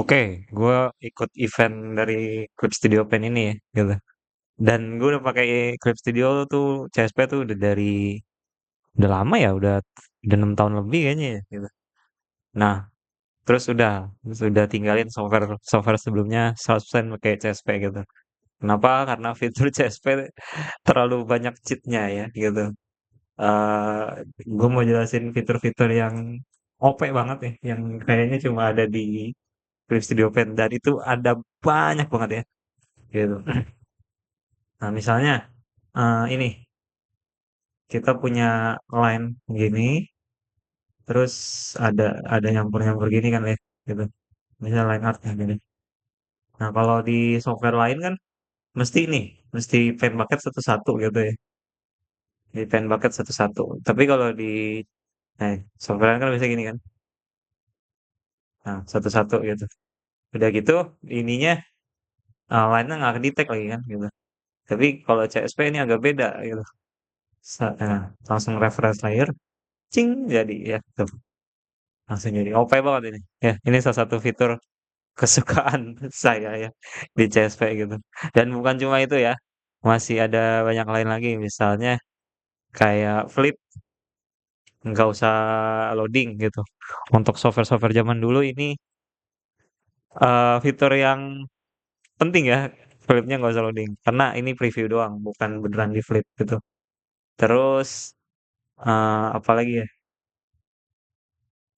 Oke, gue ikut event dari Clip Studio Pen ini ya, gitu. Dan gue udah pakai Clip Studio tuh CSP tuh udah lama ya, udah 6 tahun lebih kayaknya ya, gitu. Nah, terus udah tinggalin software software sebelumnya 100% pakai CSP gitu. Kenapa? Karena fitur CSP terlalu banyak cheatnya ya, gitu. eh gue mau jelasin fitur-fitur yang OP banget ya, yang kayaknya cuma ada di Clip Studio Pen dan itu ada banyak banget ya, gitu. Nah, misalnya ini kita punya line gini, terus ada nyampur-nyampur gini kan ya, gitu. Misalnya line art kayak gini. Nah, kalau di software lain kan mesti pen bucket satu-satu gitu ya. Di pen bucket satu-satu. Tapi kalau di software lain kan bisa gini kan. Nah, satu-satu gitu. Udah gitu ininya line-nya nggak kedetek lagi kan gitu. Tapi kalau CSP ini agak beda gitu. Langsung reference layer, cing jadi ya. Tuh. Langsung jadi OP banget ini. Ya, ini salah satu fitur kesukaan saya ya di CSP gitu. Dan bukan cuma itu ya, masih ada banyak lain lagi. Misalnya kayak flip, nggak usah loading gitu. Untuk software-software zaman dulu ini fitur yang penting ya, flipnya nggak usah loading. Karena ini preview doang, bukan beneran di flip gitu. Terus apalagi ya?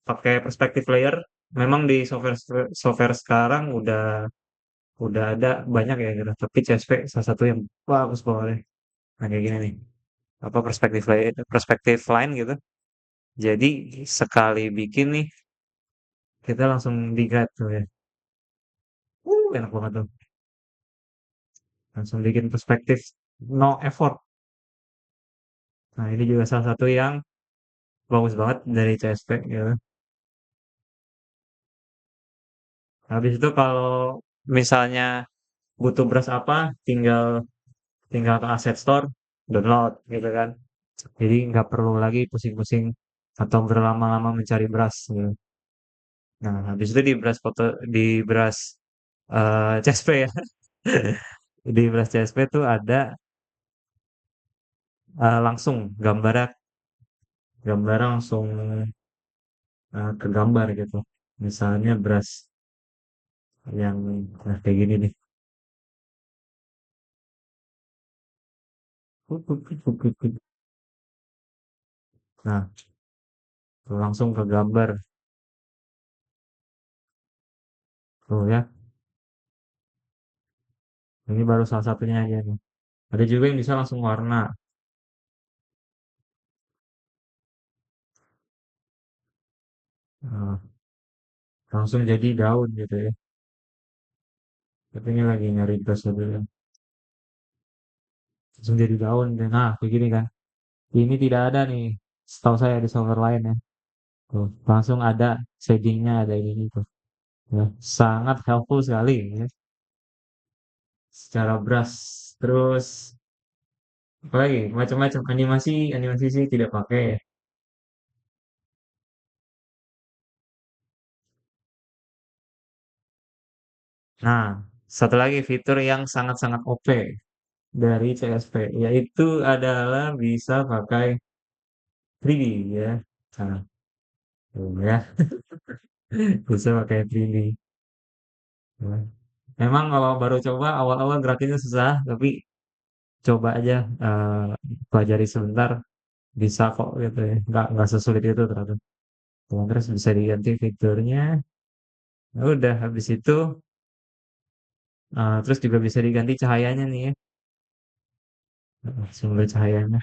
Pakai perspective layer. Memang di software software sekarang udah ada banyak ya gitu. Tapi CSP salah satu yang bagus banget ya. Nah, kayak gini nih. Apa perspektif line gitu. Jadi sekali bikin nih kita langsung di-guide tuh ya. Enak banget tuh. Langsung bikin perspektif no effort. Nah, ini juga salah satu yang bagus banget dari CSP gitu. Habis itu kalau misalnya butuh brush apa, tinggal tinggal ke asset store, download gitu kan. Jadi nggak perlu lagi pusing-pusing atau berlama-lama mencari brush gitu. Nah, habis itu di brush CSP ya. Di brush CSP tuh ada langsung gambarnya langsung ke gambar gitu. Misalnya brush yang kayak gini nih. Nah, langsung ke gambar tuh ya. Ini baru salah satunya aja nih. Ada juga yang bisa langsung warna. Nah, langsung jadi daun gitu ya. Tapi ini lagi nyari brush dulu ya. Langsung jadi daun. Nah, begini kan. Ini tidak ada nih. Setahu saya di software lain ya. Tuh, langsung ada shadingnya, ada ini gitu. Ya, sangat helpful sekali ya. Secara brush. Terus, apalagi macam-macam animasi sih tidak pakai ya. Nah, satu lagi fitur yang sangat-sangat OP dari CSP, yaitu adalah bisa pakai 3D ya. Nah, tuh ya, bisa pakai 3D. Ya. Memang kalau baru coba awal-awal gerakinnya susah, tapi coba aja pelajari sebentar bisa kok gitu ya. Nggak sesulit itu ternyata. Terus bisa diganti fiturnya. Ya udah habis itu terus juga bisa diganti cahayanya nih ya. Sumber cahayanya.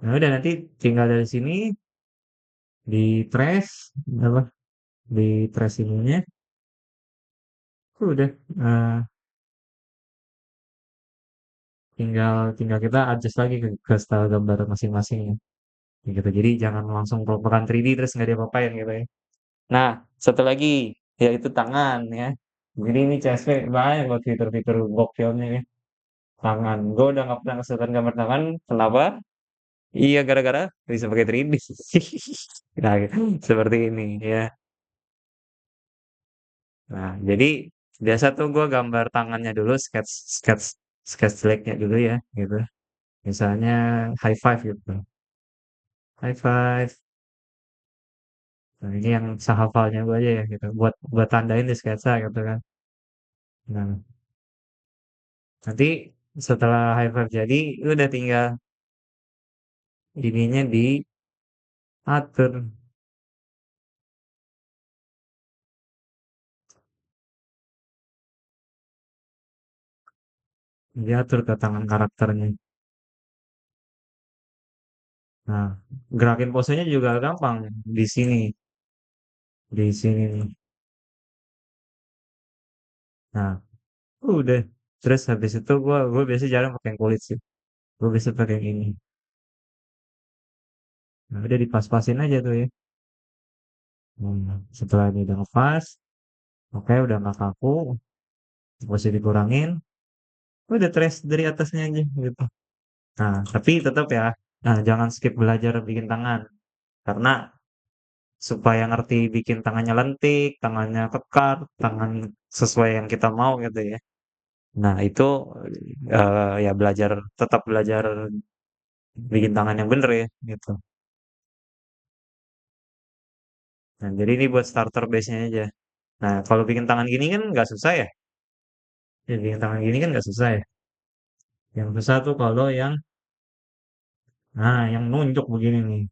Nah udah nanti tinggal dari sini di trace apa di trace ininya udah eh, tinggal tinggal kita adjust lagi ke style gambar masing-masing ya. Gitu. Jadi jangan langsung pelan 3D terus nggak diapa-apain gitu ya. Nah, satu lagi yaitu tangan ya. Jadi ini CSP banyak buat fitur-fitur gokilnya ya. Tangan. Gue udah nggak pernah kesulitan gambar tangan. Kenapa? Iya, gara-gara bisa pakai 3D. Nah, seperti ini ya. Nah, jadi biasa tuh gue gambar tangannya dulu, sketch sketch sketch jeleknya dulu ya, gitu. Misalnya high five gitu. High five. Nah, ini yang sehafalnya gue aja ya gitu. Buat tandain di sketsa gitu kan. Nah, nanti setelah high five jadi, udah tinggal ininya diatur, diatur ke tangan karakternya. Nah, gerakin posenya juga gampang di sini, di sini nih. Nah, udah. Terus habis itu gue biasa jarang pakai yang kulit sih. Gue biasa pakai yang ini. Nah, udah dipas-pasin aja tuh ya. Setelah ini udah ngepas, oke udah nggak kaku, gak usah dikurangin, udah trace dari atasnya aja gitu. Nah, tapi tetap ya, nah jangan skip belajar bikin tangan. Karena supaya ngerti bikin tangannya lentik, tangannya kekar, tangan sesuai yang kita mau gitu ya. Nah, itu ya belajar, tetap belajar bikin tangan yang bener ya gitu. Nah, jadi ini buat starter base-nya aja. Nah, kalau bikin tangan gini kan nggak susah ya. Ya, bikin tangan gini kan nggak susah ya. Yang susah tuh kalau yang nunjuk begini nih.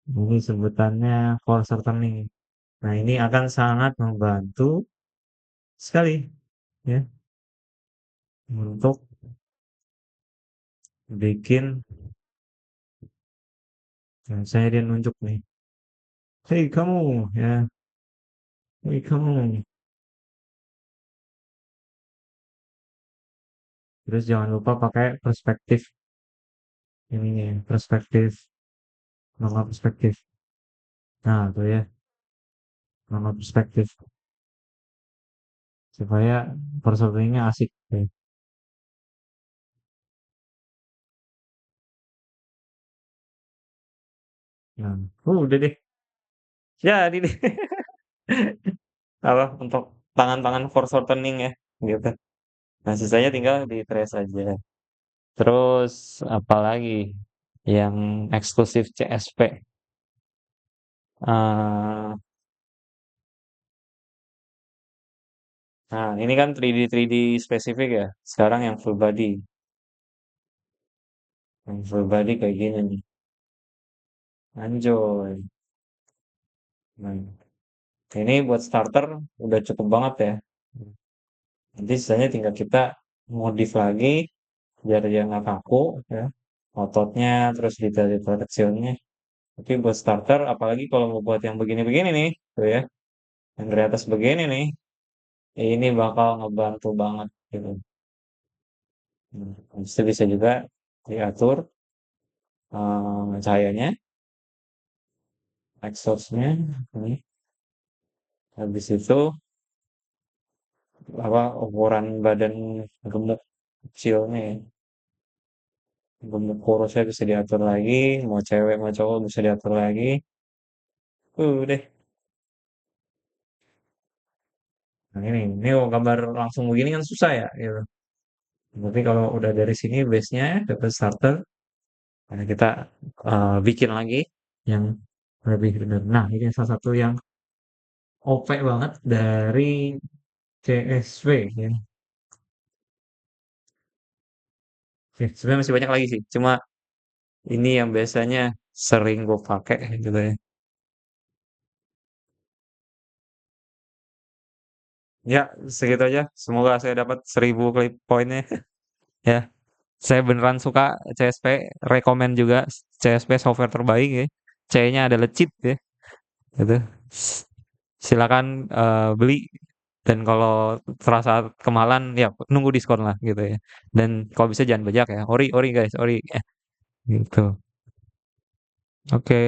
Ini sebutannya force turning. Nah, ini akan sangat membantu sekali ya untuk bikin, saya dia nunjuk nih. Hei kamu ya, hei kamu. Terus jangan lupa pakai perspektif ini nih, perspektif, nama perspektif. Nah, tuh ya, nama perspektif supaya force turningnya asik. Ya. Nah, udah deh. Jadi deh. Apa untuk tangan-tangan force shortening ya gitu. Nah, sisanya tinggal di trace aja. Terus apalagi yang eksklusif CSP. Eh nah, ini kan 3D spesifik ya. Sekarang yang full body. Yang full body kayak gini nih. Anjoy. Nah, ini buat starter udah cukup banget ya. Nanti sisanya tinggal kita modif lagi biar dia nggak kaku ya. Ototnya terus detail-detail kecilnya. Tapi buat starter, apalagi kalau mau buat yang begini-begini nih, tuh ya, yang dari atas begini nih, ini bakal ngebantu banget gitu. Habis itu bisa juga diatur cahayanya, exhaustnya, ini. Habis itu apa ukuran badan gemuk kecilnya ya, gemuk kurusnya bisa diatur lagi, mau cewek mau cowok bisa diatur lagi. Deh. Nah ini gambar langsung begini kan susah ya, gitu. Tapi kalau udah dari sini base-nya dapat starter, nah kita bikin lagi yang lebih benar. Nah, ini salah satu yang OP banget dari CSW ya. Oke, sebenarnya masih banyak lagi sih. Cuma ini yang biasanya sering gue pakai gitu ya. Ya, segitu aja. Semoga saya dapat 1.000 klip poinnya. Ya, saya beneran suka CSP. Rekomen juga CSP software terbaik ya. C-nya ada cheat ya. Gitu. Silakan beli. Dan kalau terasa kemahalan, ya nunggu diskon lah gitu ya. Dan kalau bisa jangan bajak ya. Ori, ori guys, ori. Gitu. Oke.